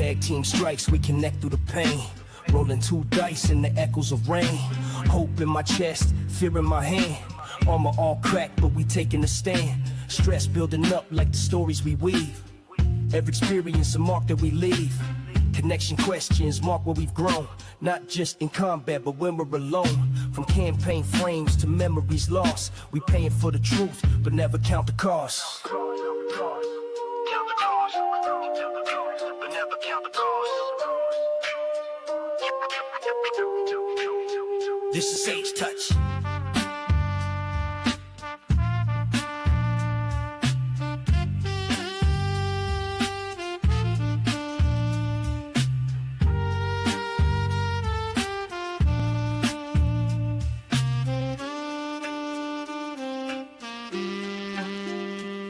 Tag team strikes, we connect through the pain. Rolling 2 dice in the echoes of rain. Hope in my chest, fear in my hand. Armor all cracked, but we taking a stand. Stress building up like the stories we weave. Every experience a mark that we leave. Connection questions mark where we've grown. Not just in combat, but when we're alone. From campaign frames to memories lost. We paying for the truth, but never count the cost. This is Sage Touch.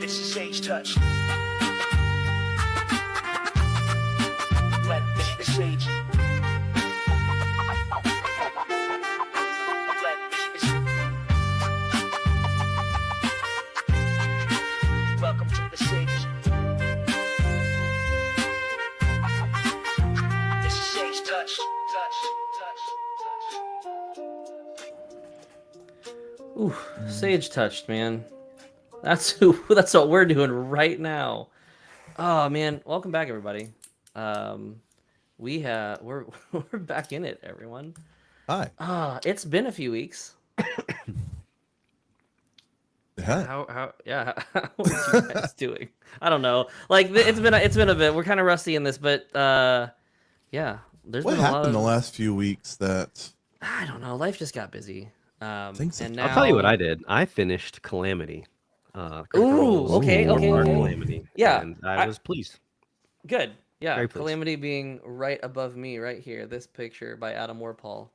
This is Sage Touch. Let the sage. Welcome to the sage. This is Sage Touch. Ooh, Sage touched, man. That's what we're doing right now. Oh man, welcome back everybody. We're back in it, everyone. Hi. It's been a few weeks. Yeah. How are you guys doing? I don't know. Like it's been a bit. We're kind of rusty in this, but yeah. There's What been a lot happened of the last few weeks that I don't know. Life just got busy. think so. And now I'll tell you what I did. I finished Calamity. Ooh, okay. Calamity. Yeah, And I was pleased. Good. Yeah, Very pleased. Calamity being right above me, right here. This picture by Adam Warpol.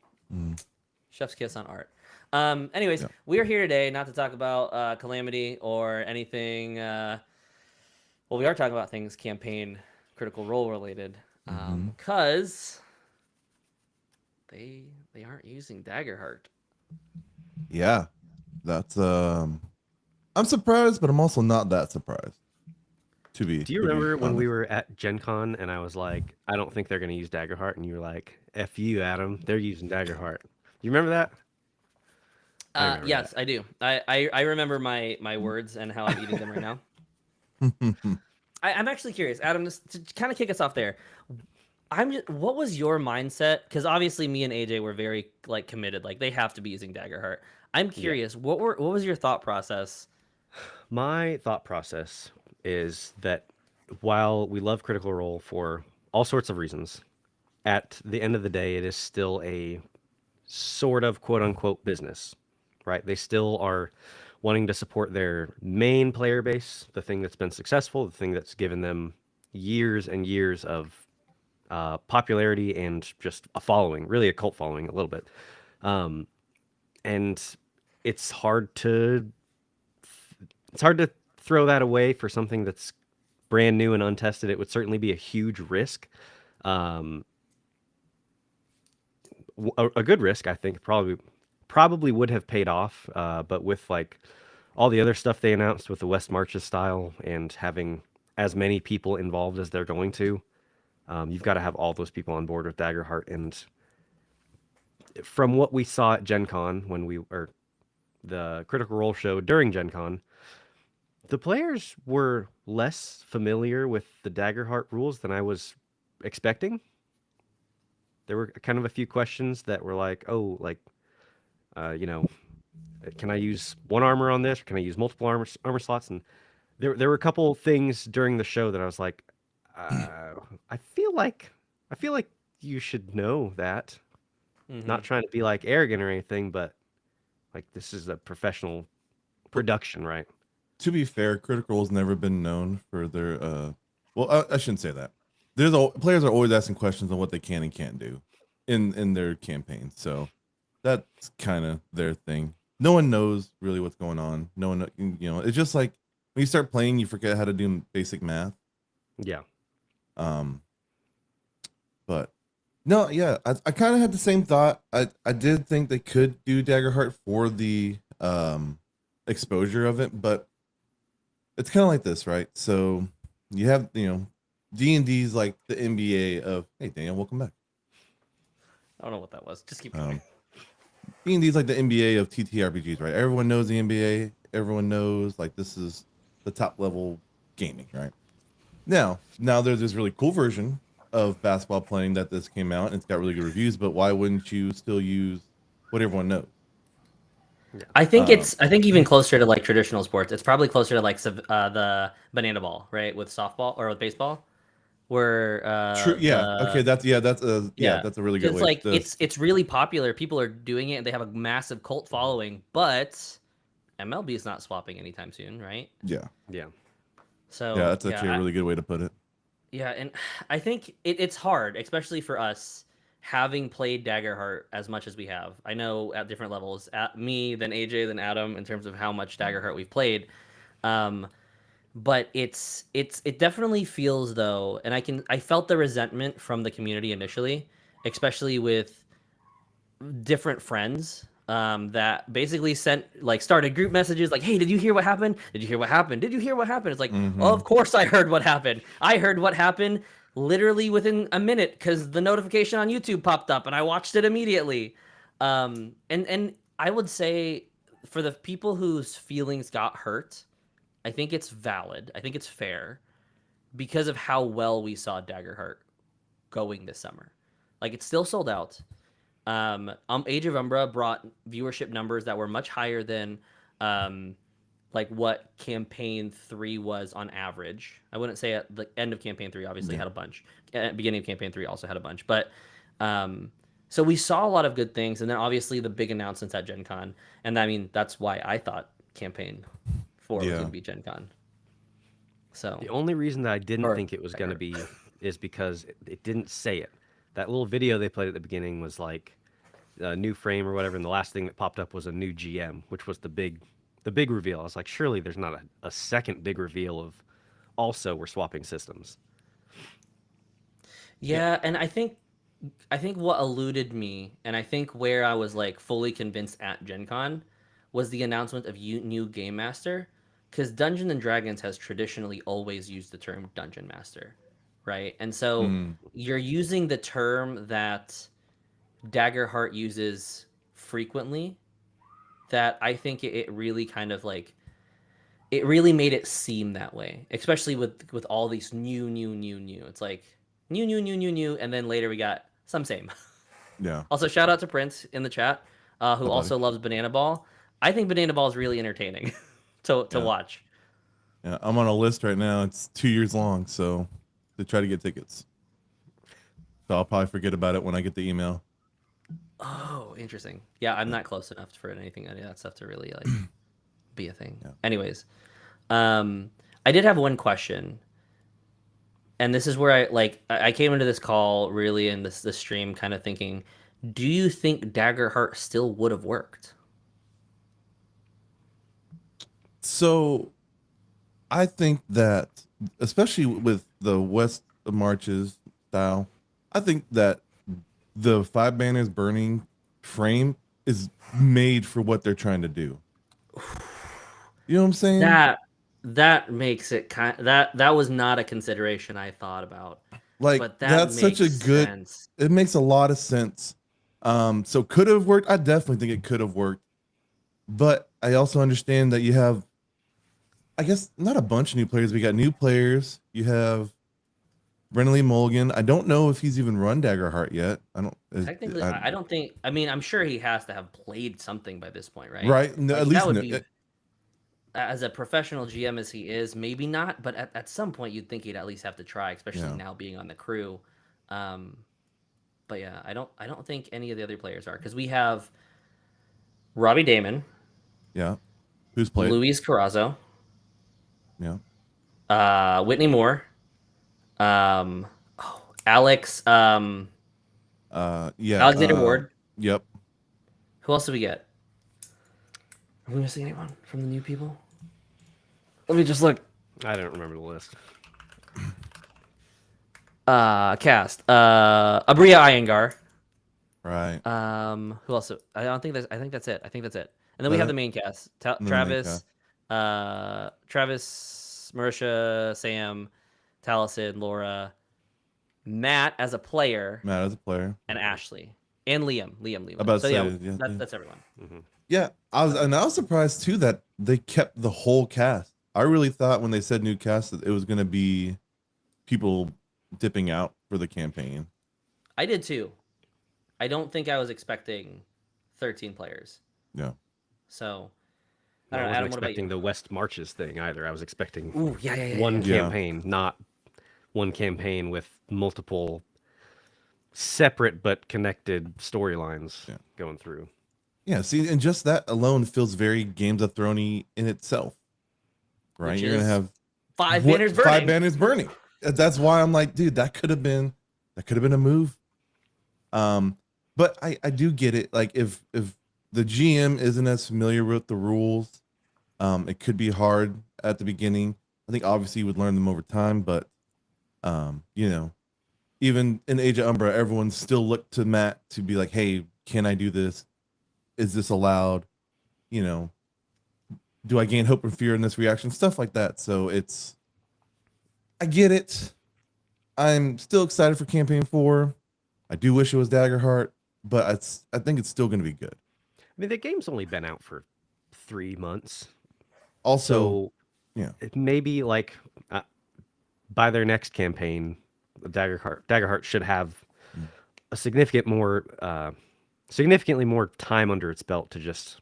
Chef's kiss on art. Anyways, Yeah. we are here today not to talk about Calamity or anything. Well, we are talking about things campaign, Critical Role related, because they aren't using Daggerheart. Yeah. That's I'm surprised, but I'm also not that surprised. Do you remember when we were at Gen Con and I was like, I don't think they're going to use Daggerheart, and you were like, F you, Adam, they're using Daggerheart. You remember that? Yes, I do. I remember my words and how I'm eating them right now. I'm actually curious, Adam, just to kind of kick us off there. What was your mindset? Because obviously, me and AJ were very committed. Like they have to be using Daggerheart. I'm curious. Yeah. What was your thought process? My thought process is that while we love Critical Role for all sorts of reasons, at the end of the day, it is still a sort of quote unquote business, right? They still are wanting to support their main player base, the thing that's been successful, the thing that's given them years and years of popularity and just a following, really a cult following a little bit. And it's hard to throw that away for something that's brand new and untested. It would certainly be a huge risk. A good risk, I think, probably would have paid off. But with all the other stuff they announced with the West Marches style and having as many people involved as they're going to, you've got to have all those people on board with Daggerheart. And from what we saw at Gen Con or the Critical Role show during Gen Con, the players were less familiar with the Daggerheart rules than I was expecting. There were kind of a few questions that were can I use one armor on this? Or can I use multiple armor slots? And there were a couple things during the show that I was like, I feel like you should know that. Mm-hmm. Not trying to be arrogant or anything, but this is a professional production, right? To be fair, Critical Role's never been known for their I shouldn't say that. Players are always asking questions on what they can and can't do in their campaigns. So that's kind of their thing. No one knows really what's going on. No one, it's just like when you start playing, you forget how to do basic math. Yeah. But no, yeah, I kind of had the same thought. I did think they could do Daggerheart for the exposure of it, but it's kind of like this, right? So you have, D&D's like the NBA of. Hey, Daniel, welcome back. I don't know what that was. Just keep going. D&D's like the NBA of TTRPGs, right? Everyone knows the NBA. Everyone knows like this is the top level gaming, right? Now there's this really cool version of basketball playing that this came out and it's got really good reviews, but why wouldn't you still use what everyone knows? I think I think even closer to like traditional sports. It's probably closer to like the banana ball, right, with softball or with baseball, where True. Yeah. Okay. That's a really good because way. like it's really popular. People are doing it, and they have a massive cult following. But MLB is not swapping anytime soon, right? Yeah. So Yeah, that's actually a really good way to put it. Yeah, and I think it's hard, especially for us having played Daggerheart as much as we have. I know at different levels, at me, then AJ, then Adam, in terms of how much Daggerheart we've played. But it definitely feels though, and I felt the resentment from the community initially, especially with different friends that basically started group messages like, hey, did you hear what happened? Did you hear what happened? Did you hear what happened? It's like, oh, of course I heard what happened. I heard what happened literally within a minute because the notification on YouTube popped up and I watched it immediately. And I would say for the people whose feelings got hurt, I think it's valid. I think it's fair because of how well we saw Daggerheart going this summer. Like, it's still sold out. Age of Umbra brought viewership numbers that were much higher than like what campaign 3 was on average. I wouldn't say at the end of campaign 3 obviously had a bunch. At beginning of campaign 3 also had a bunch. But so we saw a lot of good things, and then obviously the big announcements at Gen Con. And I mean, that's why I thought campaign 4 was going to be Gen Con. So the only reason that I didn't think it was going to be is because it didn't say it. That little video they played at the beginning was like a new frame or whatever, and the last thing that popped up was a new GM, which was the big reveal. I was like, surely there's not a second big reveal of also we're swapping systems. Yeah, and I think what eluded me, and I think where I was like fully convinced at Gen Con, was the announcement of new Game Master, because Dungeons and Dragons has traditionally always used the term Dungeon Master, right? And so you're using the term that Daggerheart uses frequently, that I think it really kind of like, it really made it seem that way, especially with all these new. It's like new, and then later we got some same. Yeah. Also, shout out to Prince in the chat, who also loves Banana Ball. I think Banana Ball is really entertaining to watch. Yeah, I'm on a list right now. It's 2 years long, so to try to get tickets. So I'll probably forget about it when I get the email. Oh, interesting. Yeah, I'm not close enough for anything any of that stuff to really like be a thing. Yeah. Anyways, I did have one question, and this is where I came into this call really in this stream kind of thinking, do you think Daggerheart still would have worked? So I think that, especially with the West Marches style, I think that the 5 banners burning frame is made for what they're trying to do. You know what I'm saying? That makes it that was not a consideration I thought about. Like, but that's such a good sense. It makes a lot of sense. So could have worked. I definitely think it could have worked. But I also understand that you have, I guess, not a bunch of new players. We got new players. You have Brennan Lee Mulligan. I don't know if he's even run Daggerheart yet. Technically, I don't think. I mean, I'm sure he has to have played something by this point, right? Right. No, like, at least that would be, as a professional GM as he is, maybe not. But at some point, you'd think he'd at least have to try, especially now being on the crew. But yeah, I don't think any of the other players are, because we have Robbie Damon. Yeah. Who's played? Luis Carrazzo. Yeah. Whitney Moore. Alex. Yeah. Alexander Ward. Yep. Who else do we get? Are we missing anyone from the new people? Let me just look. I don't remember the list. Cast. Abria Iyengar. Right. Who else? I think that's it. And then we have the main cast. Travis, Travis, Marisha, Sam, Taliesin, Laura, Matt as a player, and Ashley and Liam. About So to yeah, say, yeah, that's everyone. yeah. I was surprised too that they kept the whole cast. I really thought when they said new cast that it was going to be people dipping out for the campaign. I did too. I don't think I was expecting 13 players. Yeah. So I I don't know. wasn't Adam, what about expecting you? the West Marches thing either. I was expecting Ooh, yeah. one Yeah. campaign, not one campaign with multiple separate but connected storylines going through. Yeah, see, and just that alone feels very Games of Thrones in itself, right? Which You're gonna is have 5 banners burning. 5 banners burning. That's why I'm like, dude, that could have been a move. But I do get it. Like, if the GM isn't as familiar with the rules, it could be hard at the beginning. I think obviously you would learn them over time, but you know, even in Age of Umbra, everyone still looked to Matt to be like, hey, can I do this? Is this allowed? You know, do I gain hope and fear in this reaction? Stuff like that. So I get it. I'm still excited for campaign 4. I do wish it was Daggerheart, but I think it's still going to be good. I mean, the game's only been out for 3 months. Also, so it maybe like by their next campaign, Daggerheart should have a significantly more time under its belt to just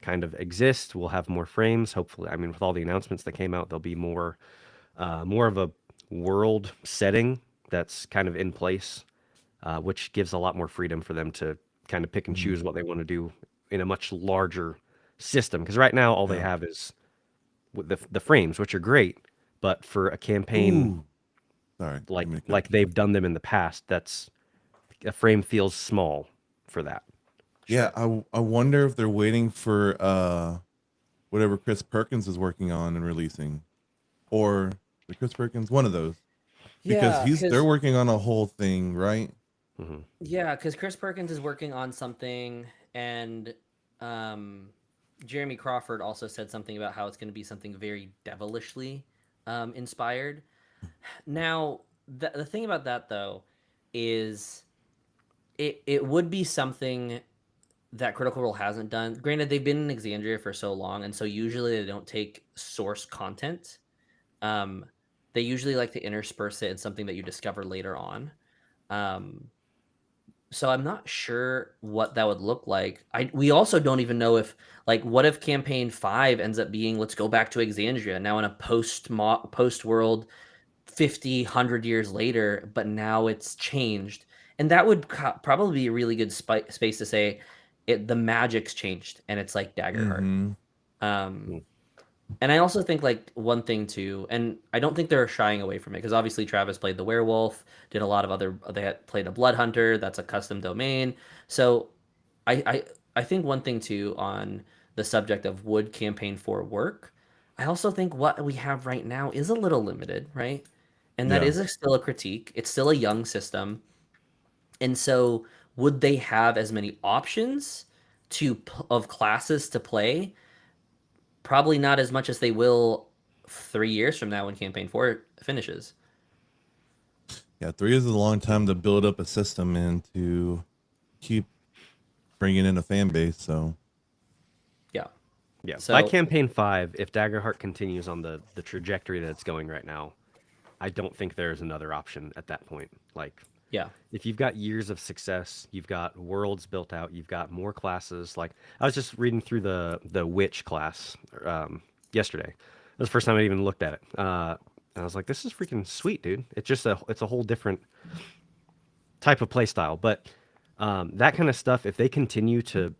kind of exist. We'll have more frames, hopefully. I mean, with all the announcements that came out, there'll be more of a world setting that's kind of in place, which gives a lot more freedom for them to kind of pick and choose what they want to do in a much larger system. Because right now, all they have is the frames, which are great, but for a campaign like they've done them in the past, that's a frame feels small for that. Yeah, I wonder if they're waiting for whatever Chris Perkins is working on and releasing, or the Chris Perkins, one of those, because they're working on a whole thing, right? Mm-hmm. Yeah, because Chris Perkins is working on something, and Jeremy Crawford also said something about how it's going to be something very devilishly inspired. Now, the thing about that, though, is it would be something that Critical Role hasn't done. Granted, they've been in Exandria for so long, and so usually they don't take source content. They usually like to intersperse it in something that you discover later on. So I'm not sure what that would look like. We also don't even know if, like, what if campaign 5 ends up being, let's go back to Exandria now in a post world 50, 100 years later, but now it's changed. And that would probably be a really good space to say the magic's changed and it's like Daggerheart. And I also think, like, one thing too, and I don't think they're shying away from it, because obviously Travis played the werewolf, did a lot of other, they had played a blood hunter, that's a custom domain. So I think one thing too on the subject of would campaign 4 work, I also think what we have right now is a little limited, right? And that is still a critique. It's still a young system. And so would they have as many options of classes to play? Probably not as much as they will 3 years from now when campaign 4 finishes. Yeah, 3 years is a long time to build up a system and to keep bringing in a fan base. So yeah. So, by campaign 5, if Daggerheart continues on the trajectory that it's going right now, I don't think there's another option at that point. Like, if you've got years of success, you've got worlds built out, you've got more classes. Like, I was just reading through the witch class yesterday. That was the first time I even looked at it. And I was like, this is freaking sweet, dude. It's just it's a whole different type of play style. But that kind of stuff, if they continue to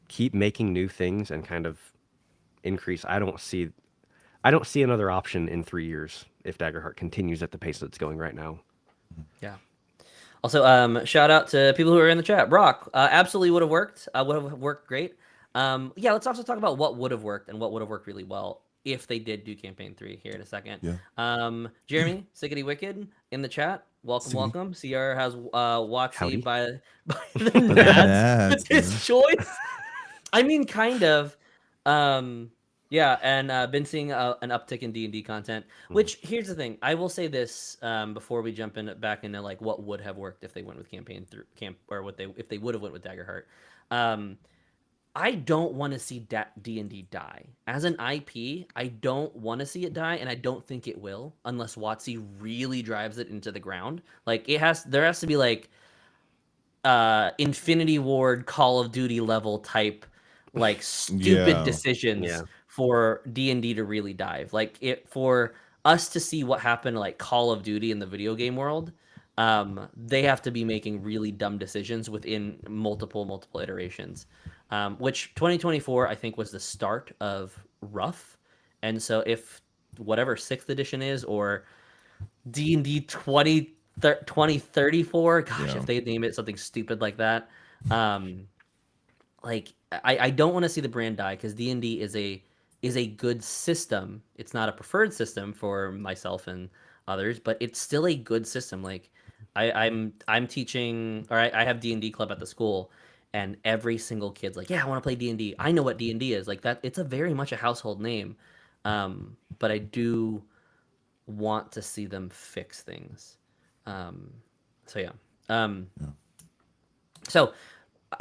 keep making new things and kind of increase, I don't see another option in 3 years if Daggerheart continues at the pace that it's going right now. Yeah. Also, shout out to people who are in the chat. Brock, absolutely would have worked. Would have worked great. Let's also talk about what would have worked and what would have worked really well if they did do campaign 3 here in a second. Jeremy, Siggity Wicked in the chat. Welcome. CR has Watsy by the Nads with his choice. I mean, kind of. Yeah, and been seeing an uptick in D&D content. Which here's the thing, I will say this before we jump in back into like what would have worked if they went with campaign through camp or what they if they would have went with Daggerheart. Um, I don't want to see D&D die as an IP. I don't want to see it die, and I don't think it will unless WotC really drives it into the ground. Like there has to be like Infinity Ward Call of Duty level type like stupid Yeah. decisions Yeah. for D&D to really dive. Like it for us to see what happened like Call of Duty in the video game world. They have to be making really dumb decisions within multiple iterations. Which 2024 I think was the start of rough. And so if whatever 6th edition is or D&D 2034, gosh, Yeah. if they name it something stupid like that, like I don't want to see the brand die because D&D is a good system. It's not a preferred system for myself and others, but it's still a good system. Like I'm teaching, or I have D&D club at the school, and every single kid's like, yeah, I want to play D&D. I know what D&D is. Like that, it's a very much a household name. But I do want to see them fix things. Um, so yeah. Yeah. So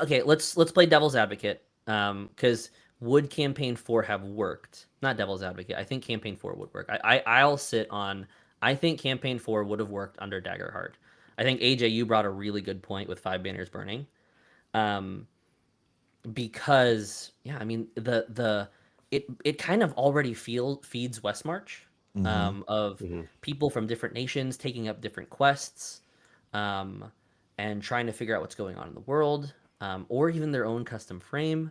okay, let's play devil's advocate. Because would campaign 4 have worked? Not devil's advocate. I think campaign 4 would work. I'll sit on. I think campaign 4 would have worked under Daggerheart. I think AJ, you brought a really good point with 5 banners burning. Because yeah, I mean it kind of already feeds Westmarch of Mm-hmm. people from different nations taking up different quests um, and trying to figure out what's going on in the world or even their own custom frame.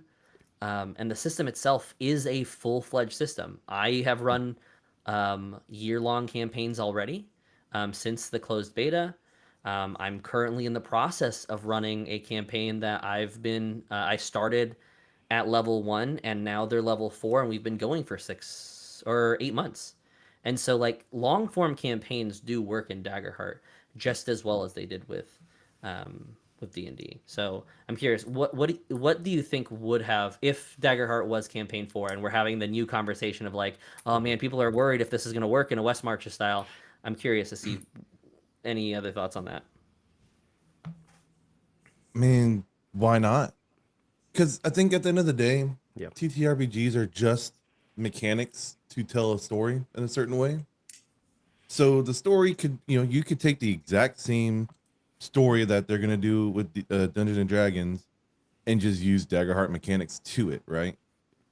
And the system itself is a full-fledged system. I have run year-long campaigns already since the closed beta. I'm currently in the process of running a campaign that I started at level 1 and now they're level 4 and we've been going for 6 or 8 months. And so like long form campaigns do work in Daggerheart just as well as they did with D&D. So I'm curious, what do you think would have if Daggerheart was campaign 4 and we're having the new conversation of like, oh man, people are worried if this is going to work in a West Marches style. I'm curious to see any other thoughts on that. I mean, why not? Because I think at the end of the day, Yep. TTRPGs are just mechanics to tell a story in a certain way. So the story could, you could take the exact same story that they're gonna do with Dungeons and Dragons, and just use Daggerheart mechanics to it, right?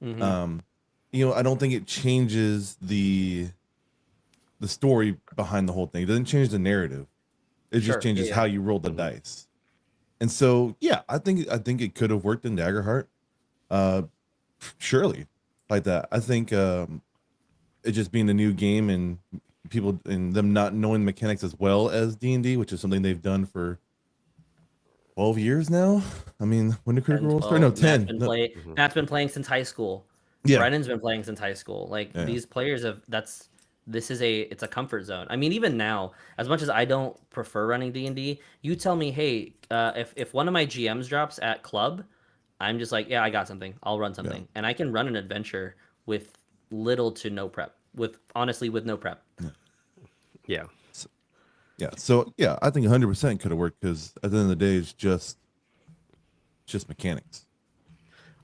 Mm-hmm. I don't think it changes the story behind the whole thing. It doesn't change the narrative. It Sure. just changes Yeah. how you roll the dice. And so, yeah, I think it could have worked in Daggerheart. Surely, like that. I think it just being a new game and people and them not knowing the mechanics as well as D&D, which is something they've done for 12 years now. I mean, when did Critical 10, Role start? No, 12. 10. No, Matt's been playing since high school. yeah, Brennan's been playing since high school. Like yeah, these players it's a comfort zone. I mean, even now, as much as I don't prefer running D&D, you tell me, hey, if one of my GMs drops at club, I'm just like, yeah, I got something. I'll run something, and I can run an adventure with little to no prep. With no prep. Yeah. yeah. So yeah, I think 100% could have worked because at the end of the day, it's just mechanics.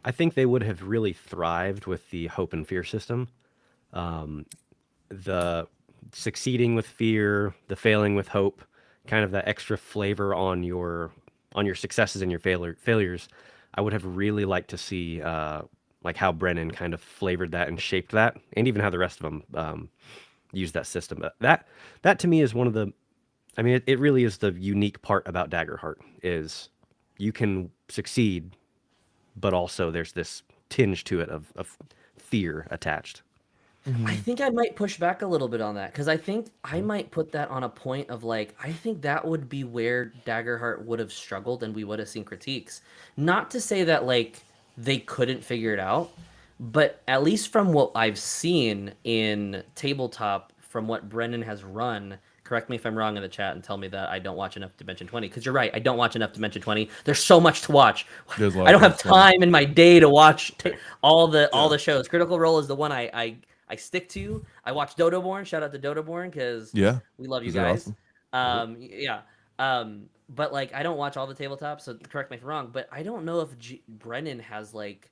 I think they would have really thrived with the hope and fear system. The succeeding with fear, the failing with hope, kind of that extra flavor on your successes and your failures. I would have really liked to see like how Brennan kind of flavored that and shaped that, and even how the rest of them used that system. But that to me is one of the, I mean, it really is the unique part about Daggerheart is you can succeed, but also there's this tinge to it of fear attached. I think I might push back a little bit on that because I think I might put that on a point of like, I think that would be where Daggerheart would have struggled and we would have seen critiques. Not to say that like they couldn't figure it out, but at least from what I've seen in Tabletop from what Brendan has run. Correct me if I'm wrong in the chat and tell me that I don't watch enough Dimension 20, because you're right. I don't watch enough Dimension 20. There's so much to watch. There's a lot I of don't have things to watch. time in my day to watch all the shows. Critical Role is the one I stick to. I watch Dodoborn. Shout out to Dodoborn, because Yeah, we love you they're guys. awesome. Yeah. But like I don't watch all the tabletops, so correct me if I'm wrong. But I don't know if Brennan has like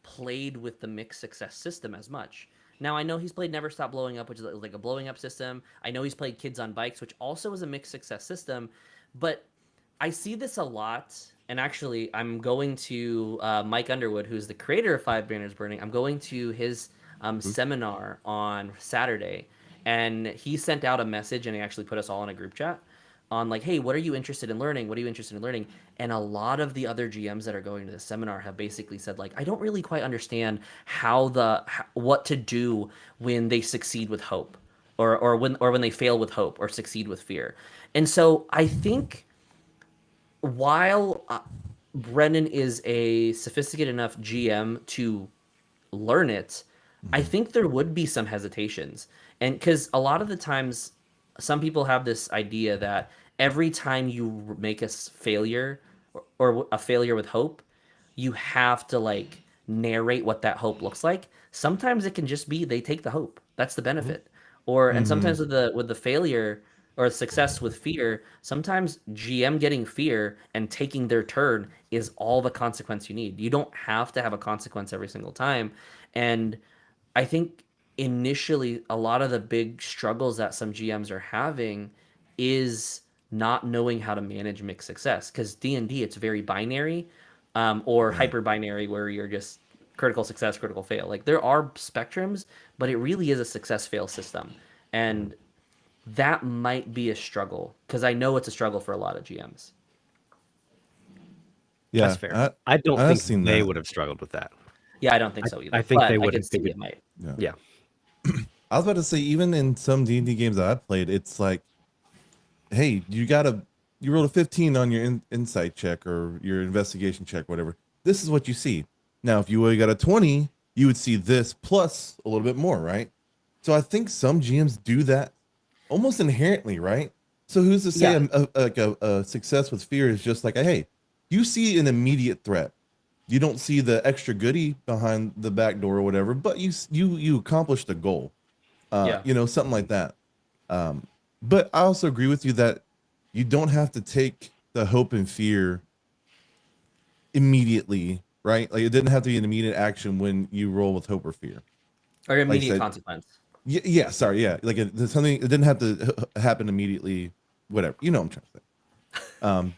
played with the mixed success system as much. Now I know he's played Never Stop Blowing Up, which is like a blowing up system. I know he's played Kids on Bikes, which also is a mixed success system. But I see this a lot, and actually I'm going to Mike Underwood, who's the creator of Five Banners Burning. I'm going to his seminar on Saturday, and he sent out a message, and he actually put us all in a group chat on like, hey, what are you interested in learning? What are you interested in learning? And a lot of the other GMs that are going to the seminar have basically said like, I don't really quite understand what to do when they succeed with hope, or when they fail with hope or succeed with fear. And so I think while Brennan is a sophisticated enough GM to learn it, I think there would be some hesitations. And because a lot of the times some people have this idea that every time you make a failure or a failure with hope, you have to like narrate what that hope looks like. Sometimes it can just be they take the hope. That's the benefit. Or and sometimes with the failure or success with fear, sometimes GM getting fear and taking their turn is all the consequence you need. You don't have to have a consequence every single time. And I think initially a lot of the big struggles that some GMs are having is not knowing how to manage mixed success, because D&D, it's very binary, or hyper binary, where you're just critical success, critical fail. Like there are spectrums, but it really is a success fail system. And that might be a struggle, because I know it's a struggle for a lot of GMs. Yeah, That's fair. I don't I've think seen they that. would have struggled with that. Yeah, I don't think so either. I think but they would I could have see figured. it might. Yeah. I was about to say, even in some D&D games that I've played, it's like, hey, you rolled a 15 on your insight check or your investigation check, whatever. This is what you see. Now, if you would have got a 20, you would see this plus a little bit more, right? So I think some GMs do that almost inherently, right? So who's to say a success with fear is just like, hey, you see an immediate threat. You don't see the extra goodie behind the back door or whatever, but you accomplished the goal. Something like that. But I also agree with you that you don't have to take the hope and fear immediately, right? Like it didn't have to be an immediate action when you roll with hope or fear. Or immediate consequence. Like it didn't have to happen immediately, whatever. You know what I'm trying to say.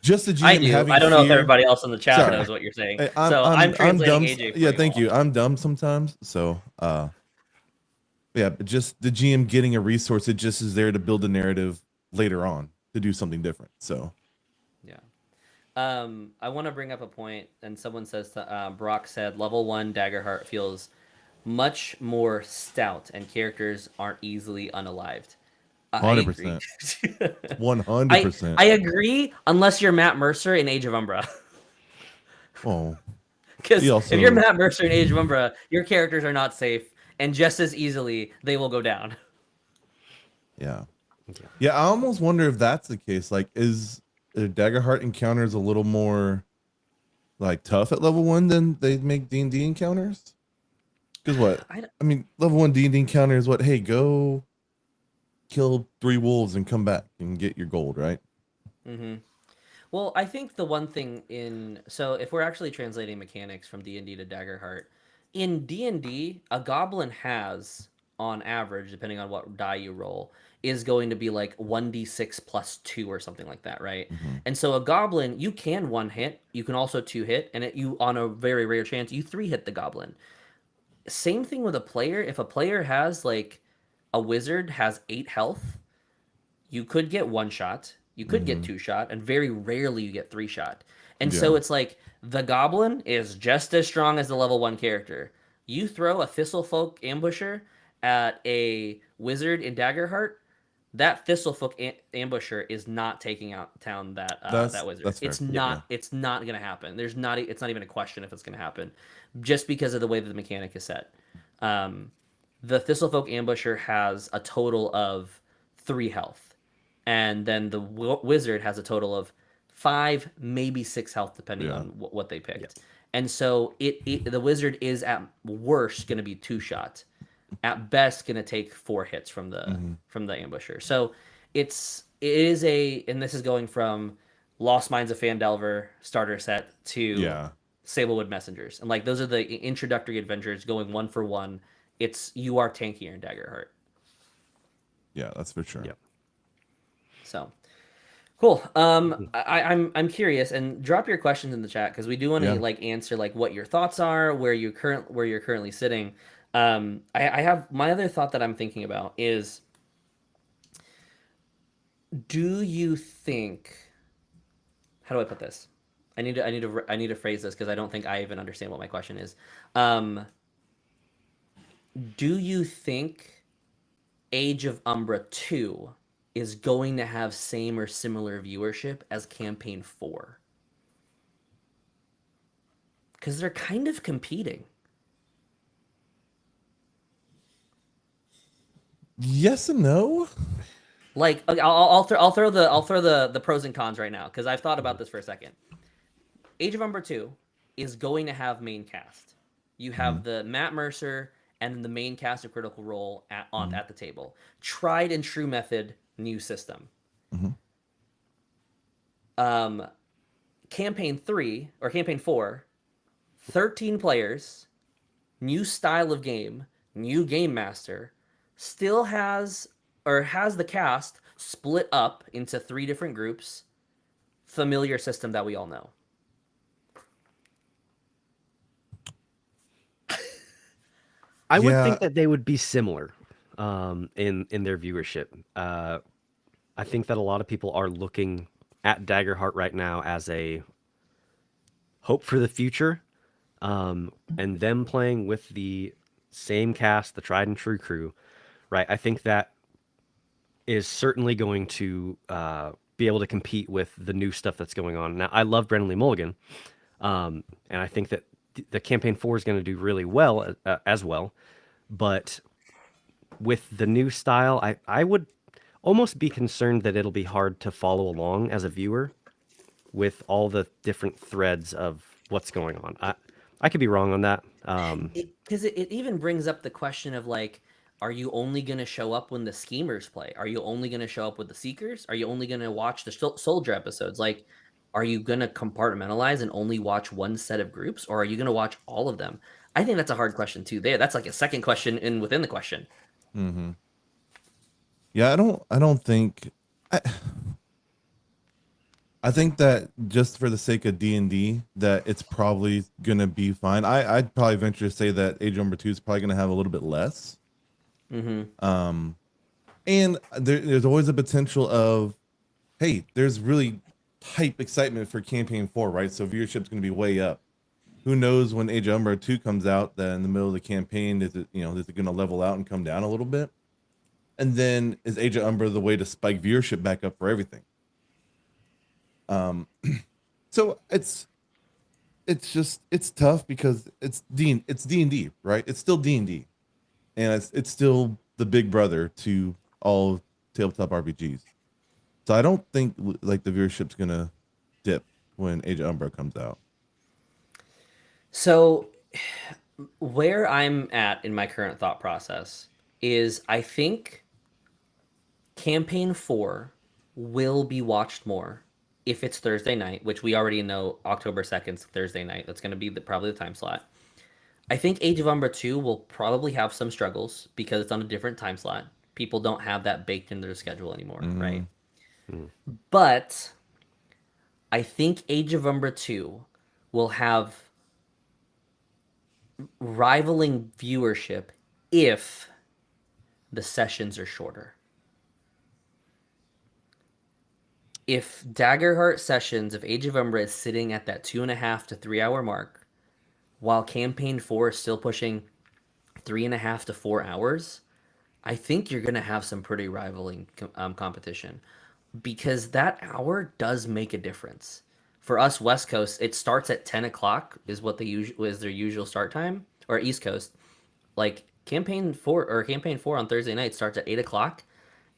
Just the GM I do. having I don't know if fear- everybody else in the chat Sorry. knows what you're saying. Hey, I'm translating dumb. AJ for Yeah, you thank all. you. I'm dumb sometimes. So, but just the GM getting a resource, it just is there to build a narrative later on to do something different. So, yeah. I want to bring up a point, and someone says Brock said level 1 Daggerheart feels much more stout, and characters aren't easily unalived. 100%. 100%. I agree, unless you're Matt Mercer in Age of Umbra. Oh, because if you're Matt Mercer in Age of Umbra, your characters are not safe, and just as easily they will go down. Yeah. I almost wonder if that's the case. Like, is Daggerheart encounters a little more like tough at level 1 than they make D&D encounters? Because what? I mean, level 1 D&D encounter is what? Hey, go kill 3 wolves and come back and get your gold, right? Mm-hmm. Well, I think the one thing so if we're actually translating mechanics from D&D to Daggerheart, in D&D, a goblin has, on average, depending on what die you roll, is going to be like 1d6 plus 2 or something like that, right? Mm-hmm. And so a goblin, you can 1 hit, you can also 2 hit, and you on a very rare chance, you 3 hit the goblin. Same thing with a player. If a player has like a wizard has 8 health, you could get 1 shot, you could get 2 shot, and very rarely you get 3 shot. And so it's like the goblin is just as strong as the level 1 character. You throw a Thistlefolk ambusher at a wizard in Daggerheart, that Thistlefolk ambusher is not taking out down that wizard. It's not. It's not going to happen. It's not even a question if it's going to happen, just because of the way that the mechanic is set. the Thistlefolk Ambusher has a total of 3 health, and then the Wizard has a total of 5, maybe 6 health, depending on what they picked. Yeah. And so the Wizard is at worst going to be 2-shot, at best going to take 4 hits from the Ambusher. So it is and this is going from Lost Mines of Phandelver starter set to Sablewood Messengers, and like those are the introductory adventures going 1 for 1. You are tankier in Daggerheart. Yeah, that's for sure. Yep. So cool. I'm curious, and drop your questions in the chat because we do want to like answer like what your thoughts are, where you're currently sitting. I have my other thought that I'm thinking about is, do you think, how do I put this? I need to phrase this because I don't think I even understand what my question is. Do you think Age of Umbra 2 is going to have same or similar viewership as Campaign 4? Because they're kind of competing. Yes and no. Like, I'll throw the pros and cons right now because I've thought about this for a second. Age of Umbra 2 is going to have main cast. You have the Matt Mercer and the main cast of Critical Role at the table. Tried and true method, new system. Campaign 3 or Campaign 4, 13 players, new style of game, new game master, still has the cast split up into 3 different groups, familiar system that we all know. I would think that they would be similar in their viewership. I think that a lot of people are looking at Daggerheart right now as a hope for the future, and them playing with the same cast, the tried and true crew, right? I think that is certainly going to be able to compete with the new stuff that's going on. Now, I love Brennan Lee Mulligan, and I think that the Campaign 4 is going to do really well as well. But with the new style, I would almost be concerned that it'll be hard to follow along as a viewer with all the different threads of what's going on. I could be wrong on that. Because it even brings up the question of like, are you only going to show up when the schemers play? Are you only going to show up with the seekers? Are you only going to watch the soldier episodes? Like, are you going to compartmentalize and only watch one set of groups, or are you going to watch all of them? I think that's a hard question too. That's like a second question within the question. Yeah, I don't think. I think that just for the sake of D&D, that it's probably gonna be fine. I'd probably venture to say that Age of Umbra 2 is probably gonna have a little bit less. And there's always a potential of, hey, there's really hype excitement for Campaign 4, right? So viewership's gonna be way up. Who knows when Age of Umbra 2 comes out? That in the middle of the campaign, is it gonna level out and come down a little bit? And then is Age of Umbra the way to spike viewership back up for everything? So it's tough because it's D&D, right? It's still D&D, and it's still the big brother to all tabletop RPGs. So I don't think like the viewership's gonna dip when Age of Umbra comes out. So where I'm at in my current thought process is I think Campaign 4 will be watched more if it's Thursday night, which we already know October 2nd is Thursday night. That's going to be probably the time slot. I think Age of Umbra 2 will probably have some struggles because it's on a different time slot. People don't have that baked into their schedule anymore, right? But I think Age of Umbra 2 will have rivaling viewership if the sessions are shorter. If Daggerheart sessions of Age of Umbra is sitting at that 2.5 to 3 hour mark, while Campaign 4 is still pushing 3.5 to 4 hours, I think you're going to have some pretty rivaling competition, because that hour does make a difference. For us West Coast, it starts at 10 o'clock is what is their usual start time, or East Coast. Like campaign 4 on Thursday night starts at 8 o'clock,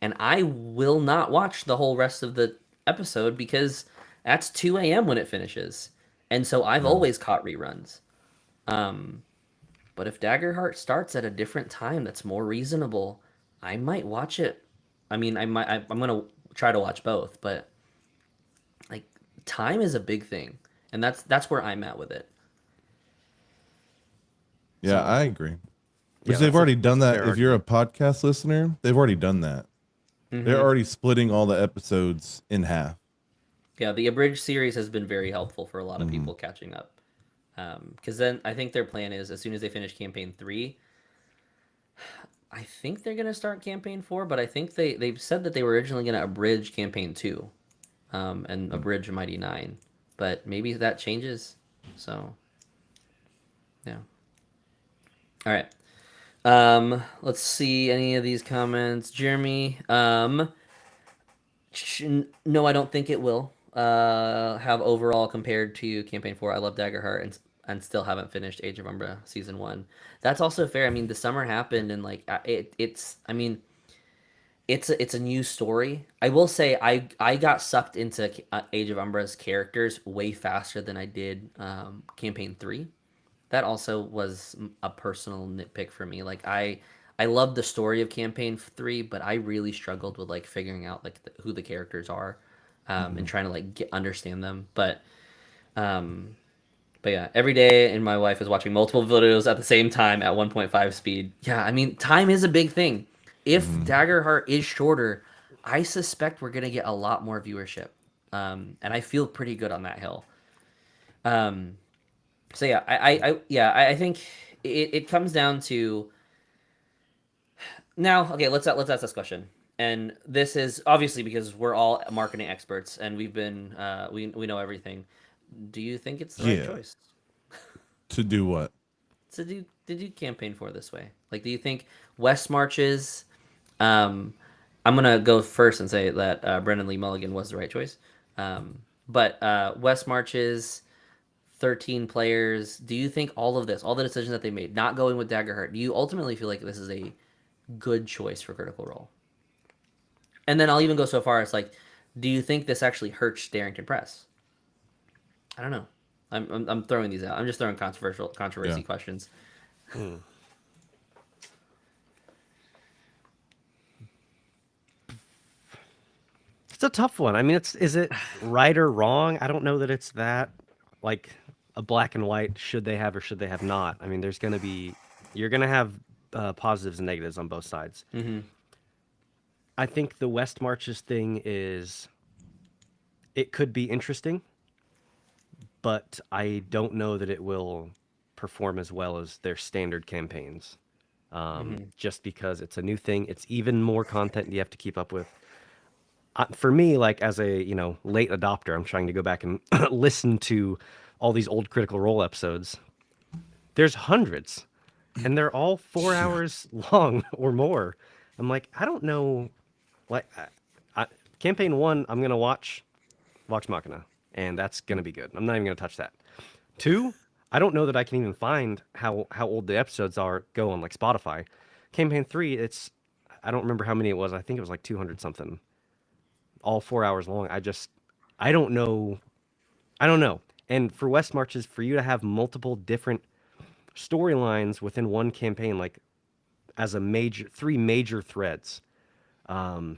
and I will not watch the whole rest of the episode because that's 2 a.m. when it finishes, and so I've always caught reruns. But if Daggerheart starts at a different time that's more reasonable, I might watch it. I mean, I'm gonna try to watch both, but like time is a big thing, and that's where I'm at with it. Yeah, So- I agree. Yeah, Which they've already done that's a that. fair If you're a podcast listener, they've already done that. They're already splitting all the episodes in half. Yeah, the abridged series has been very helpful for a lot of people catching up. Because then I think their plan is as soon as they finish campaign 3, I think they're gonna start campaign 4. But I think they've said that they were originally gonna abridge campaign 2, and abridge Mighty 9. But maybe that changes. So, yeah. All right. Let's see any of these comments. Jeremy, no, I don't think it will have overall compared to campaign 4. I love Daggerheart and still haven't finished Age of Umbra season 1. That's also fair. I mean, the summer happened and like it's I mean, it's a new story. I will say I got sucked into Age of Umbra's characters way faster than I did campaign 3. That also was a personal nitpick for me. Like I love the story of campaign 3, but I really struggled with like figuring out like who the characters are, and trying to like understand them. But yeah, every day, and my wife is watching multiple videos at the same time at 1.5 speed. Yeah, I mean, time is a big thing. If Daggerheart is shorter, I suspect we're gonna get a lot more viewership, and I feel pretty good on that hill. So yeah, I think it comes down to now. Okay, let's ask this question, and this is obviously because we're all marketing experts and we've been we know everything. Do you think it's the right choice To do what? to do campaign 4 this way? Like, do you think West Marches? I'm gonna go first and say that Brendan Lee Mulligan was the right choice, but West Marches. 13 players. Do you think all of this, all the decisions that they made, not going with Daggerheart, do you ultimately feel like this is a good choice for Critical Role? And then I'll even go so far as like, do you think this actually hurts Darrington Press? I don't know. I'm throwing these out. I'm just throwing controversy questions. It's a tough one. I mean, is it right or wrong? I don't know that it's that like a black and white. Should they have or should they have not? I mean, you're gonna have positives and negatives on both sides. I think the West Marches thing it could be interesting, but I don't know that it will perform as well as their standard campaigns. Just because it's a new thing, it's even more content you have to keep up with. For me, like as a late adopter, I'm trying to go back and listen to all these old Critical Role episodes. There's hundreds, and they're all 4 hours long or more. I'm like, I don't know, like, campaign 1, I'm gonna watch Vox Machina, and that's gonna be good. I'm not even gonna touch that. 2, I don't know that I can even find how old the episodes go on like Spotify. Campaign 3, I don't remember how many it was. I think it was like 200 something. All 4 hours long. I don't know. And for West Marches, for you to have multiple different storylines within one campaign, like as three major threads, I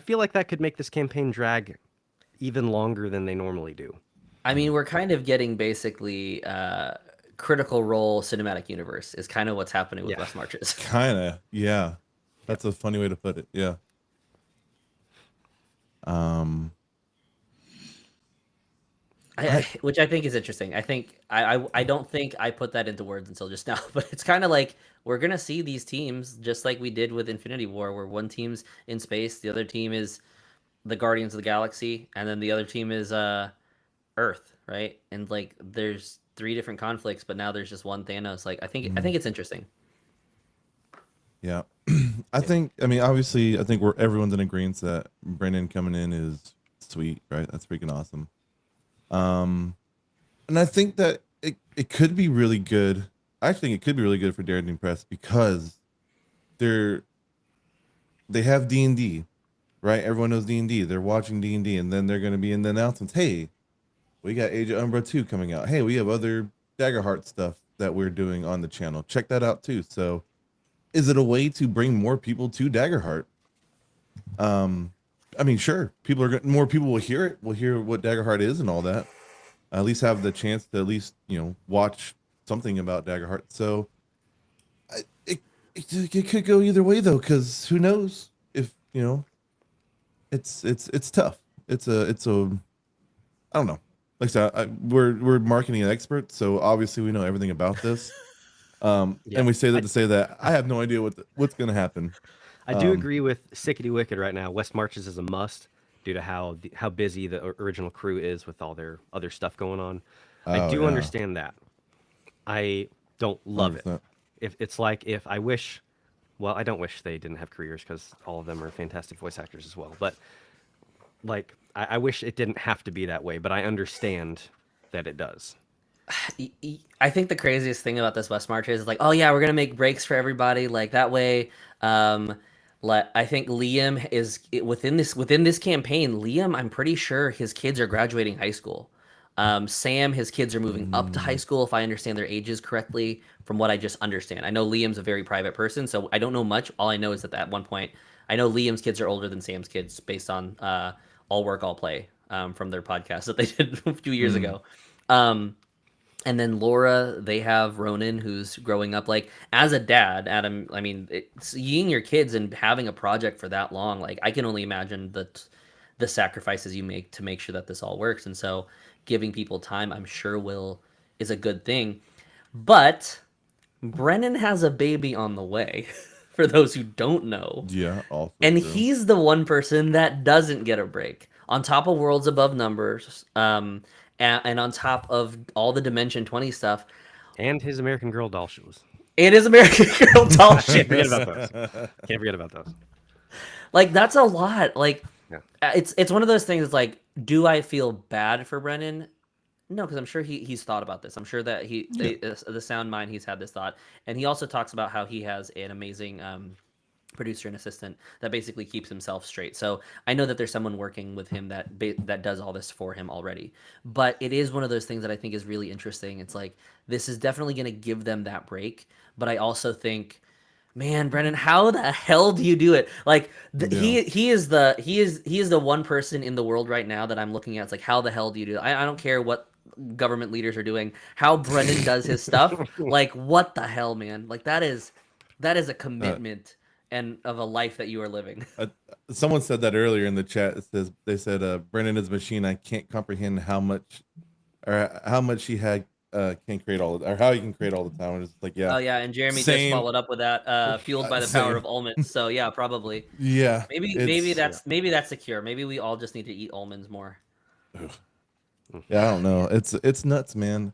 feel like that could make this campaign drag even longer than they normally do. I mean, we're kind of getting basically Critical Role cinematic universe is kind of what's happening with West Marches. Kind of, yeah. That's a funny way to put it. Yeah. Which I think is interesting. I think I don't think I put that into words until just now, but it's kind of like we're gonna see these teams just like we did with Infinity War, where one team's in space, the other team is the Guardians of the Galaxy, and then the other team is Earth, right? And like there's 3 different conflicts, but now there's just one Thanos. Like I think it's interesting. Yeah. I mean, obviously, I think everyone's in agreement that Brendan coming in is sweet, right? That's freaking awesome. And I think that it could be really good. I think it could be really good for Daring Press because they're they have D&D, right? Everyone knows D&D. They're watching D&D, and then they're going to be in the announcements. Hey, we got Age of Umbra 2 coming out. Hey, we have other Daggerheart stuff that we're doing on the channel. Check that out too. So, is it a way to bring more people to Daggerheart? I mean, sure, more people will hear it. Will hear what Daggerheart is and all that. At least have the chance to at least watch something about Daggerheart. So, it could go either way though, because who knows if it's tough. It's a I don't know. Like I said, we're marketing experts, so obviously we know everything about this. And we say that to say that I have no idea what's going to happen. I do agree with Sickety Wicked right now. West Marches is a must due to how busy the original crew is with all their other stuff going on. I do understand that. I don't love 100%. it. If I wish, well, I don't wish they didn't have careers because all of them are fantastic voice actors as well. But like, I wish it didn't have to be that way. But I understand that it does. I think the craziest thing about this West March is like, oh yeah, we're gonna make breaks for everybody. Like that way, I think Liam is within this campaign. Liam, I'm pretty sure his kids are graduating high school. Sam, his kids are moving up to high school, if I understand their ages correctly, from what I just understand. I know Liam's a very private person, so I don't know much. All I know is that at one point, I know Liam's kids are older than Sam's kids based on All Work, All Play from their podcast that they did a few years ago. And then Laura, they have Ronan, who's growing up. Like, as a dad, Adam, I mean, seeing your kids and having a project for that long, like, I can only imagine the sacrifices you make to make sure that this all works. And so giving people time, I'm sure is a good thing. But Brennan has a baby on the way, for those who don't know. Yeah, also and true. he's the one person that doesn't get a break. On top of Worlds Above Numbers, and on top of all the Dimension 20 stuff. And his American Girl doll shows. It is American Girl doll shows. Forget about those. Can't forget about those. Like, that's a lot. Like, Yeah. It's one of those things. Like, do I feel bad for Brennan? No, because I'm sure he's thought about this. I'm sure that the sound mind, he's had this thought. And he also talks about how he has an amazing producer and assistant that basically keeps himself straight. So I know that there's someone working with him that does all this for him already. But it is one of those things that I think is really interesting. It's like, this is definitely going to give them that break. But I also think, man, Brennan, how the hell do you do it? Like, he is the one person in the world right now that I'm looking at. It's like, how the hell do you do it? I don't care what government leaders are doing. How Brennan does his stuff, like, what the hell, man? Like, that is a commitment and of a life that you are living. Someone said that earlier in the chat. They said Brennan is a machine. I can't comprehend how much he can create or how he can create all the time. And it's like, yeah. Oh yeah, and Jeremy just Same. followed up with that, fueled by the power of almonds. So yeah, probably. Yeah. Maybe that's the cure. Maybe we all just need to eat almonds more. Yeah, I don't know. It's nuts, man.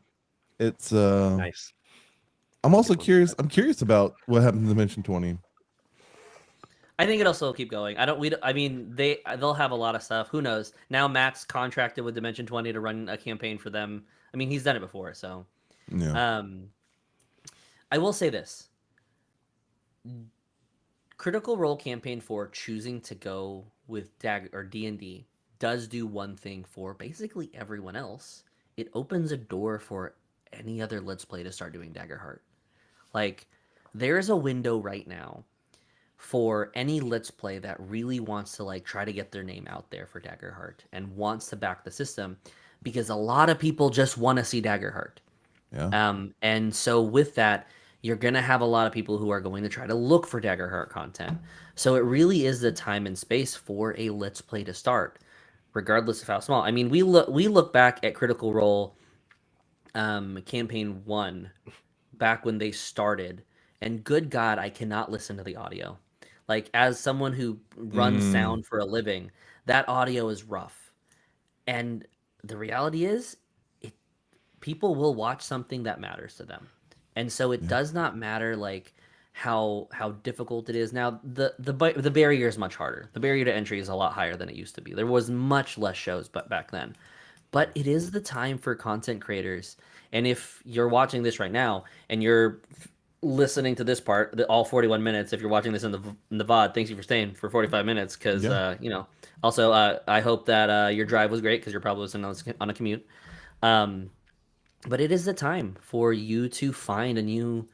It's Nice. I'm also curious. I'm curious about what happened to Dimension 20. I think it'll still keep going. I mean, they'll have a lot of stuff. Who knows? Now Matt's contracted with Dimension 20 to run a campaign for them. I mean, he's done it before, so. Yeah. I will say this. Critical Role Campaign 4 choosing to go with D&D does do one thing for basically everyone else. It opens a door for any other Let's Play to start doing Daggerheart. Like, there is a window right now for any Let's Play that really wants to, like, try to get their name out there for Daggerheart and wants to back the system, because a lot of people just want to see Daggerheart. Yeah. And so with that, you're going to have a lot of people who are going to try to look for Daggerheart content. So it really is the time and space for a Let's Play to start, regardless of how small. I mean, we look back at Critical Role Campaign 1 back when they started, and good God, I cannot listen to the audio. Like, as someone who runs sound for a living, that audio is rough. And the reality is, people will watch something that matters to them. And so it does not matter, like, how difficult it is. Now, the barrier is much harder. The barrier to entry is a lot higher than it used to be. There was much less shows back then. but it is the time for content creators. And if you're watching this right now and you're listening to this part, all 41 minutes, if you're watching this in the VOD, thanks you for staying for 45 minutes because, also, I hope that your drive was great because you're probably listening on a commute. But it is the time for you to find a new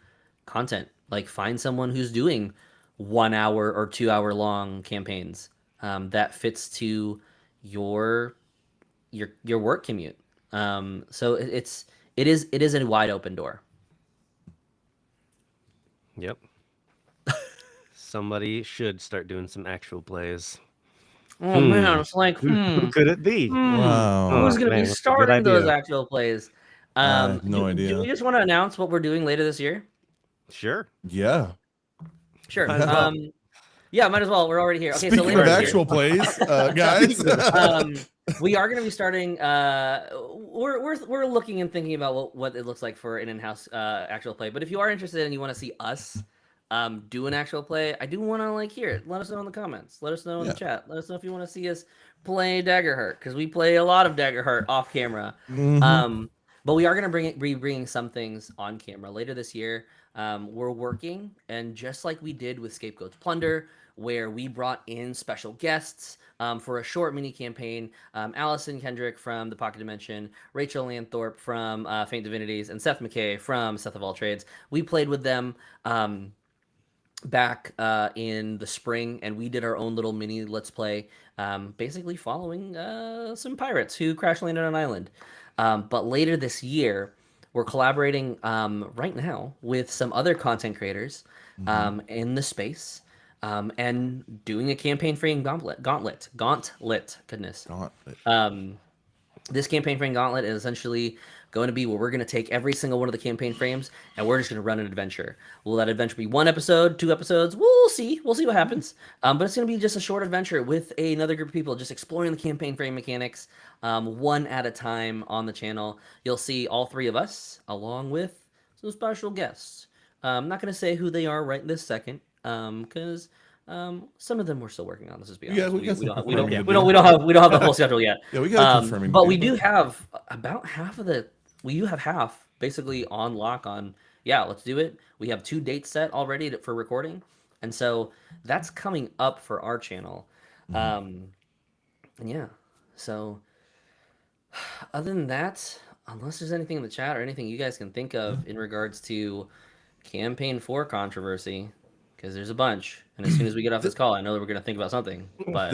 content. Like find someone who's doing 1 hour or 2 hour long campaigns that fits to your work commute. So it is a wide open door. Yep. Somebody should start doing some actual plays. Oh man, it's like who could it be? Wow. who's going to be that's a good starting those idea. actual plays? I have no Do idea. we just want to announce what we're doing later this year? Sure. Yeah. Sure. Might as well. Yeah, might as well. We're already here. Okay, Speaking so later of this actual plays, guys. we are going to be starting. We're looking and thinking about what it looks like for an in-house actual play. But if you are interested and you want to see us do an actual play, I do want to hear it. Let us know in the comments. Let us know in the chat. Let us know if you want to see us play Daggerheart because we play a lot of Daggerheart off camera. But we are going to be bringing some things on camera later this year. We're working, and just like we did with Scapegoat's Plunder, where we brought in special guests for a short mini campaign, Allison Kendrick from The Pocket Dimension, Rachel Lanthorpe from Faint Divinities, and Seth McKay from Seth of All Trades. We played with them back in the spring, and we did our own little mini Let's Play, basically following some pirates who crash landed on an island. But later this year, we're collaborating right now with some other content creators in the space and doing a campaign-free gauntlet. Goodness. Gauntlet. This campaign frame gauntlet is essentially going to be where we're going to take every single one of the campaign frames and we're just going to run an adventure. Will that adventure be 1 episode, 2 episodes? We'll see. We'll see what happens. But it's going to be just a short adventure with another group of people just exploring the campaign frame mechanics one at a time on the channel. You'll see all 3 of us along with some special guests. I'm not going to say who they are right this second because some of them we're still working on. Let's just be honest. Yeah, we don't have the full schedule yet. Yeah, we got confirming. But we do have about half of the. We do have half basically on lock on. Yeah, let's do it. We have 2 dates set already for recording, and so that's coming up for our channel. And yeah, so other than that, unless there's anything in the chat or anything you guys can think of in regards to campaign 4 controversy. Because there's a bunch, and as soon as we get off this call, I know that we're going to think about something. But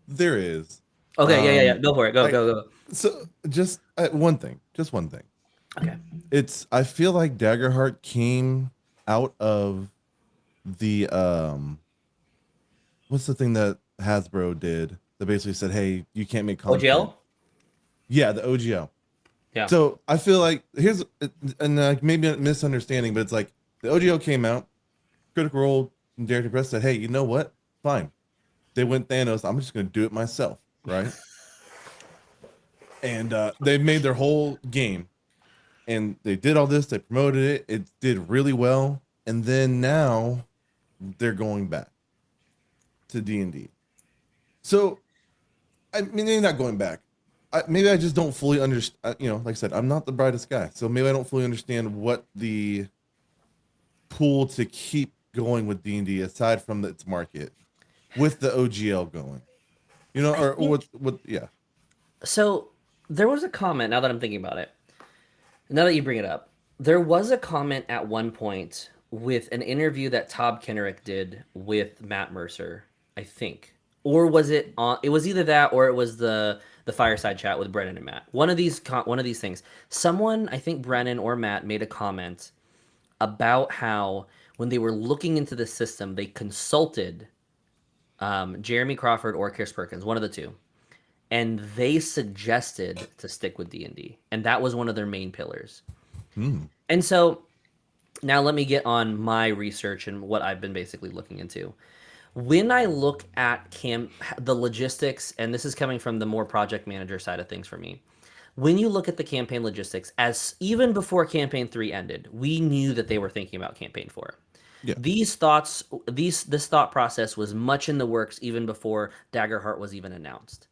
there is. Okay, yeah. Go for it. Go. So just one thing. Okay. I feel like Daggerheart came out of the what's the thing that Hasbro did that basically said, hey, you can't make content. OGL? Yeah, the OGL. Yeah. So I feel like here's maybe a misunderstanding, but it's like the OGL came out. Critical Role and Dare to Press said, hey, you know what? Fine. They went Thanos. I'm just going to do it myself, right? And they made their whole game. And they did all this. They promoted it. It did really well. And then now they're going back to D&D. So, I mean, they're not going back. Maybe I just don't fully understand. Like I said, I'm not the brightest guy. So maybe I don't fully understand what the pool to keep going with D&D aside from its market with the OGL going, or what yeah. So there was a comment, now that I'm thinking about it, now that you bring it up, there was a comment at one point with an interview that Todd Kennerik did with Matt Mercer, I think, or was it on, it was either that or it was the fireside chat with Brennan and Matt. One of these things, someone, I think Brennan or Matt, made a comment about how when they were looking into the system, they consulted Jeremy Crawford or Chris Perkins, one of the two, and they suggested to stick with D&D, and that was one of their main pillars. And so now let me get on my research and what I've been basically looking into. When I look at the logistics, and this is coming from the more project manager side of things for me, when you look at the campaign logistics, as even before campaign 3 ended, we knew that they were thinking about campaign 4. Yeah. This thought process was much in the works even before Daggerheart was even announced.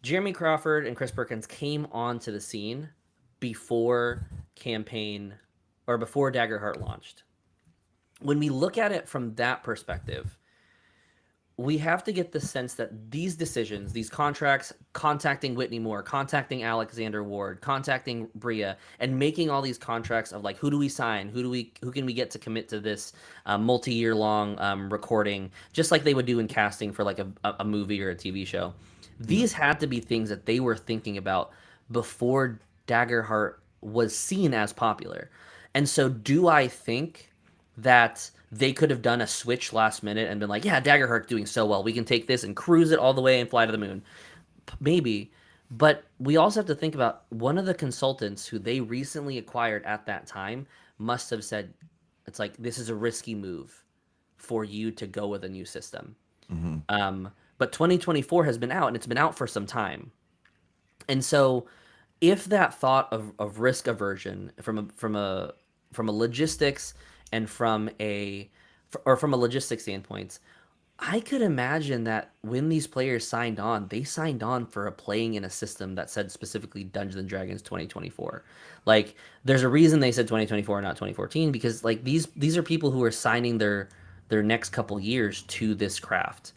Jeremy Crawford and Chris Perkins came onto the scene before campaign or before Daggerheart launched. When we look at it from that perspective, we have to get the sense that these decisions, these contracts, contacting Whitney Moore, contacting Alexander Ward, contacting Bria, and making all these contracts of like, who do we sign? Who can we get to commit to this multi-year long recording, just like they would do in casting for like a movie or a TV show. These had to be things that they were thinking about before Daggerheart was seen as popular. And so do I think that they could have done a switch last minute and been like, yeah, Daggerheart's doing so well, we can take this and cruise it all the way and fly to the moon? Maybe. But we also have to think about one of the consultants who they recently acquired at that time must have said, it's like, this is a risky move for you to go with a new system. But 2024 has been out, and it's been out for some time. And so if that thought of risk aversion from a logistics and from a logistics standpoint, I could imagine that when these players signed on, they signed on for a playing in a system that said specifically Dungeons and Dragons 2024. Like, there's a reason they said 2024, not 2014, because like these are people who are signing their next couple years to this craft.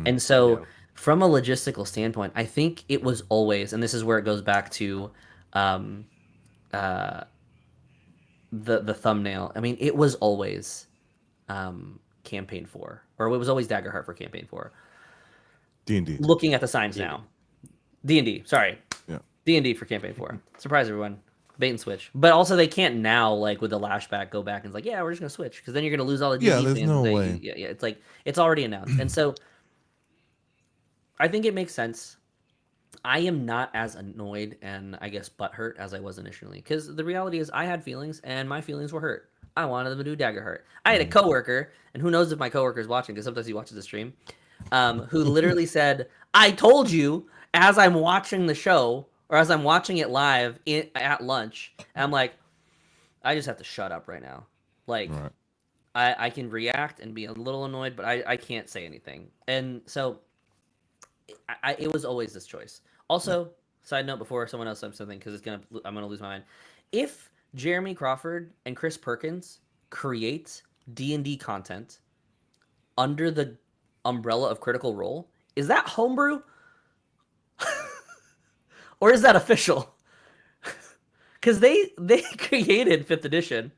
And so from a logistical standpoint, I think it was always, and this is where it goes back to the thumbnail. I mean, it was always campaign 4, or it was always Daggerheart for campaign 4. D&D. Looking at the signs now, D&D. Sorry, Yeah. D&D for campaign 4. Surprise everyone, bait and switch. But also they can't now, like with the lashback, go back and it's like, yeah, we're just gonna switch, because then you're gonna lose all the D&D Yeah, there's fans. no way. Yeah, it's like it's already announced, and so I think it makes sense. I am not as annoyed and I guess butthurt as I was initially, because the reality is I had feelings and my feelings were hurt. I wanted them to do Daggerheart. I had a coworker, and who knows if my coworker is watching, because sometimes he watches the stream, who literally said, "I told you," as I'm watching the show or as I'm watching it live at lunch. And I'm like, I just have to shut up right now. Like, Right. I can react and be a little annoyed, but I can't say anything. And so it was always this choice. Also, side note before someone else says something, because I'm gonna lose my mind. If Jeremy Crawford and Chris Perkins create D&D content under the umbrella of Critical Role, is that homebrew? Or is that official? Because they created 5th edition.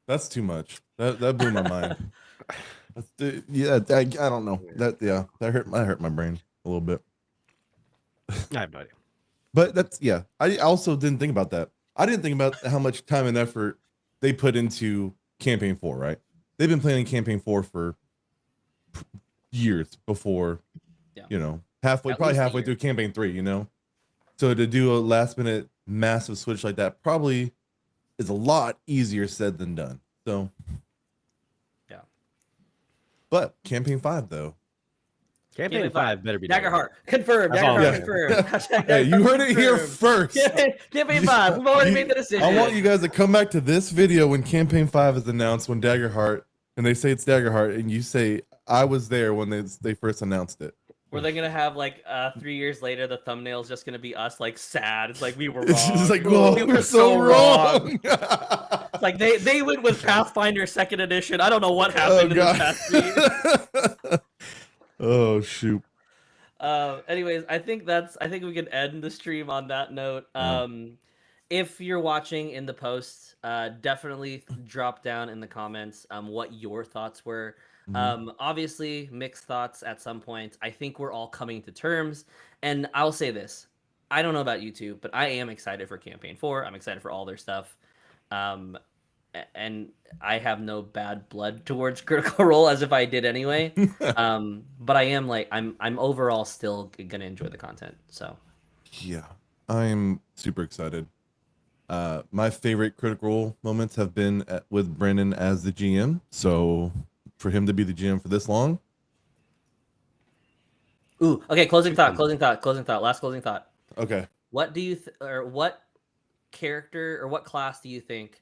That's too much. That blew my mind. Yeah, I don't know. That hurt my brain a little bit. I have no idea. But that's, yeah. I also didn't think about that. I didn't think about how much time and effort they put into campaign 4, right? They've been playing campaign 4 for years before, probably halfway through campaign 3, So to do a last minute massive switch like that probably is a lot easier said than done. So yeah. But campaign 5 though. Campaign 5 better be Daggerheart. Confirmed. That's all Daggerheart I'm confirmed. Hey, you heard it here first. Campaign 5. We've already made the decision. I want you guys to come back to this video when campaign 5 is announced, when Daggerheart, and they say it's Daggerheart, and you say, I was there when they first announced it. Were they gonna have like 3 years later, the thumbnail's just gonna be us like sad? It's like we were wrong. It's just like, oh, we we're so wrong. It's like they went with Pathfinder 2nd edition. I don't know what happened in the past 3 years. Oh shoot. Anyways, I think we can end the stream on that note. If you're watching in the post, definitely drop down in the comments what your thoughts were. Obviously mixed thoughts at some point. I think we're all coming to terms, and I'll say this. I don't know about you two, but I am excited for campaign 4. I'm excited for all their stuff. And I have no bad blood towards Critical Role, as if I did anyway. But I am like, I'm overall still gonna enjoy the content. So yeah, I'm super excited. My favorite Critical Role moments have been with Brennan as the GM. So for him to be the GM for this long. Ooh, okay. Closing thought. Last closing thought. Okay. What do you what character or what class do you think?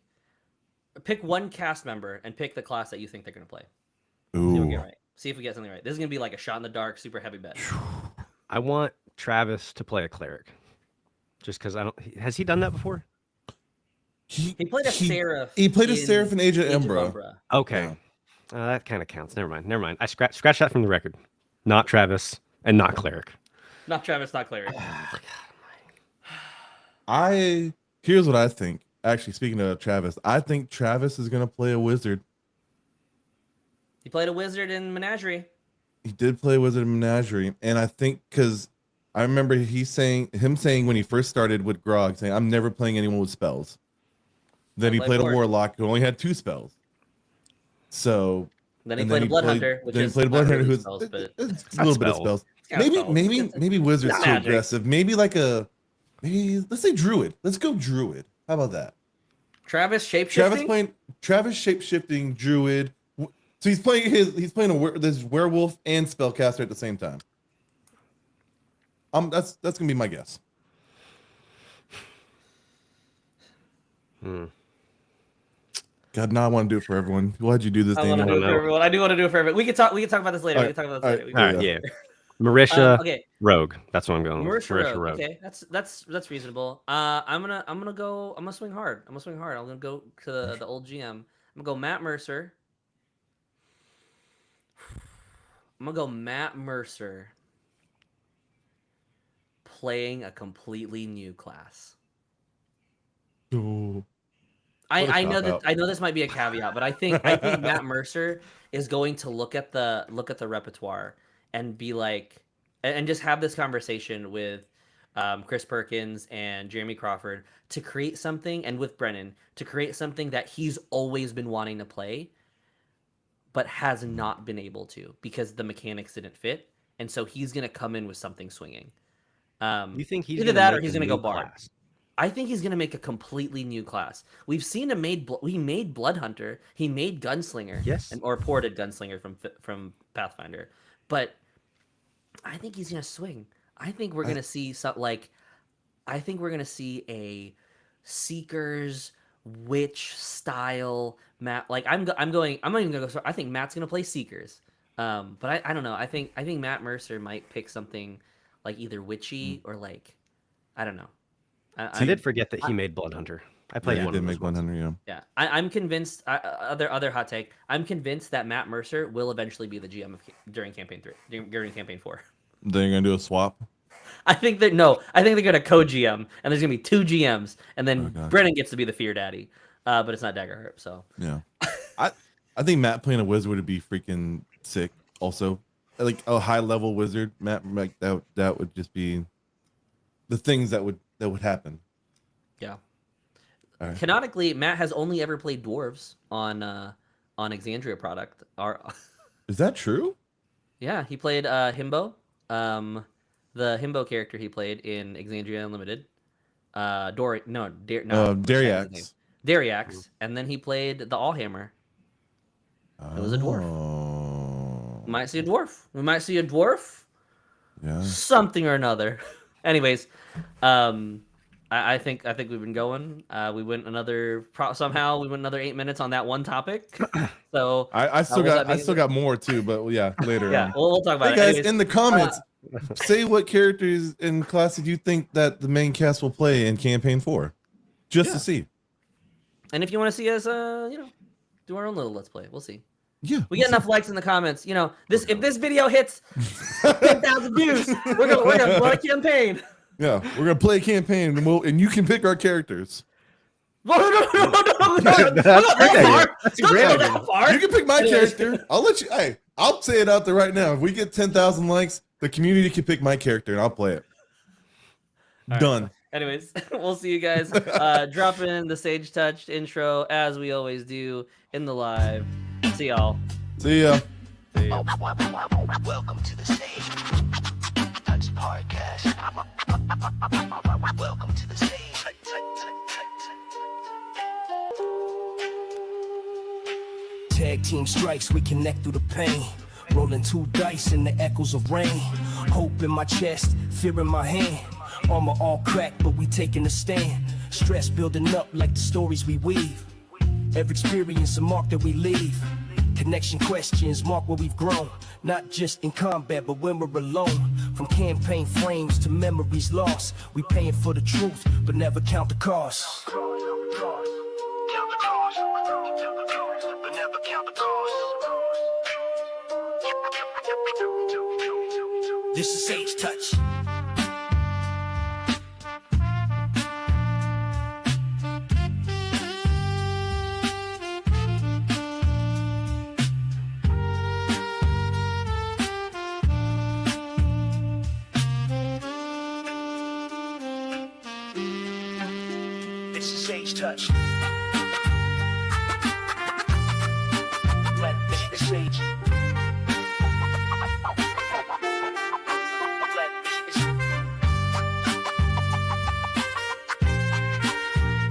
Pick one cast member and pick the class that you think they're gonna play. Ooh. See what we get right. See if we get something right. This is gonna be like a shot in the dark, super heavy bet. I want Travis to play a cleric, just because I don't. Has he done that before? He played a Seraph. He played a Seraph in Age of Umbra. Okay, that kind of counts. Never mind. I scratch that from the record. Not Travis and not cleric. Not Travis, not cleric. Here's what I think. Actually, speaking of Travis, I think Travis is gonna play a wizard. He played a wizard in Menagerie. He did play a wizard in Menagerie, and I think because I remember him saying when he first started with Grog, saying, "I'm never playing anyone with spells." Then he played a warlock who only had 2 spells. So then he played a blood hunter, which is played a blood hunter who's spells, but a little bit of spells. Maybe wizard's too aggressive. Maybe let's say druid. Let's go druid. How about that? Travis shapeshifting. Travis shapeshifting druid. So he's playing this werewolf and spellcaster at the same time. That's gonna be my guess. God, now I want to do it for everyone. Why'd you do this? I want to do it for everyone. I do want to do it for everyone. We can talk about this later. We can talk about this later. All right, yeah. Marisha, Rogue. That's what I'm going with. Marisha Rogue. Okay, that's reasonable. I'm gonna swing hard. I'm gonna go to the old GM. I'm gonna go Matt Mercer. Playing a completely new class. Ooh. I know this might be a caveat, but I think Matt Mercer is going to look at the repertoire and be like, and just have this conversation with Chris Perkins and Jeremy Crawford to create something, and with Brennan to create something that he's always been wanting to play, but has not been able to because the mechanics didn't fit, and so he's gonna come in with something swinging. You think he's either that or he's gonna go bard? I think he's gonna make a completely new class. We've seen him we made Blood Hunter. He made Gunslinger, yes, or ported Gunslinger from Pathfinder. But I think he's gonna swing. I think we're gonna see a Seekers Witch style map. Like I'm not even gonna go. I think Matt's gonna play Seekers. But I don't know. I think Matt Mercer might pick something like either witchy or like I don't know. I did forget that he made Blood Hunter. I played one. Did make Blood Hunter, yeah. Yeah, I'm convinced. Other hot take. I'm convinced that Matt Mercer will eventually be the GM during campaign 3, during campaign 4. They're gonna do a swap. I think they're gonna co-GM, and there's gonna be 2 GMs, and then Brennan gets to be the Fear Daddy. But it's not Daggerheart, so yeah. I think Matt playing a wizard would be freaking sick. Also, like a high level wizard, Matt, like that would just be the things that would happen. Yeah. Right. Canonically, Matt has only ever played dwarves on Exandria product. Is that true? Yeah, he played Himbo. The Himbo character he played in Exandria Unlimited. Dariax. Dariax, and then he played the Allhammer. It was a dwarf. We might see a dwarf. Yeah. Something or another. Anyways, I think we've been going. We went another 8 minutes on that one topic. So I still got more too, but yeah, later. Yeah, we'll talk about it. Guys, anyways, in the comments, say what characters and classes you think that the main cast will play in campaign 4, just to see. And if you want to see us, do our own little let's play, we'll see. Yeah, we get enough likes in the comments. If this video hits 10,000 views, we're gonna run a campaign. Yeah, we're gonna play a campaign, and you can pick our characters. No. That's great. You can pick my character. I'll let you. Hey, I'll say it out there right now. If we get 10,000 likes, the community can pick my character, and I'll play it. All Done. Right. Anyways, we'll see you guys. Drop in the Sage Touched intro as we always do in the live. See y'all. See ya. Welcome to the Sage Touched podcast. Welcome to the Sage. Tag team strikes, we connect through the pain. Rolling 2 dice in the echoes of rain. Hope in my chest, fear in my hand. Armor all cracked, but we taking a stand. Stress building up like the stories we weave. Every experience a mark that we leave. Connection questions mark where we've grown, not just in combat, but when we're alone. From campaign frames to memories lost, we paying for the truth, but never count the cost. Count the cost. But never count the cost. This is Sage Touch. This is Sage Touch. Let the sage.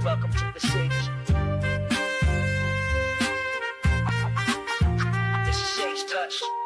Welcome to the sage. This is Sage Touch.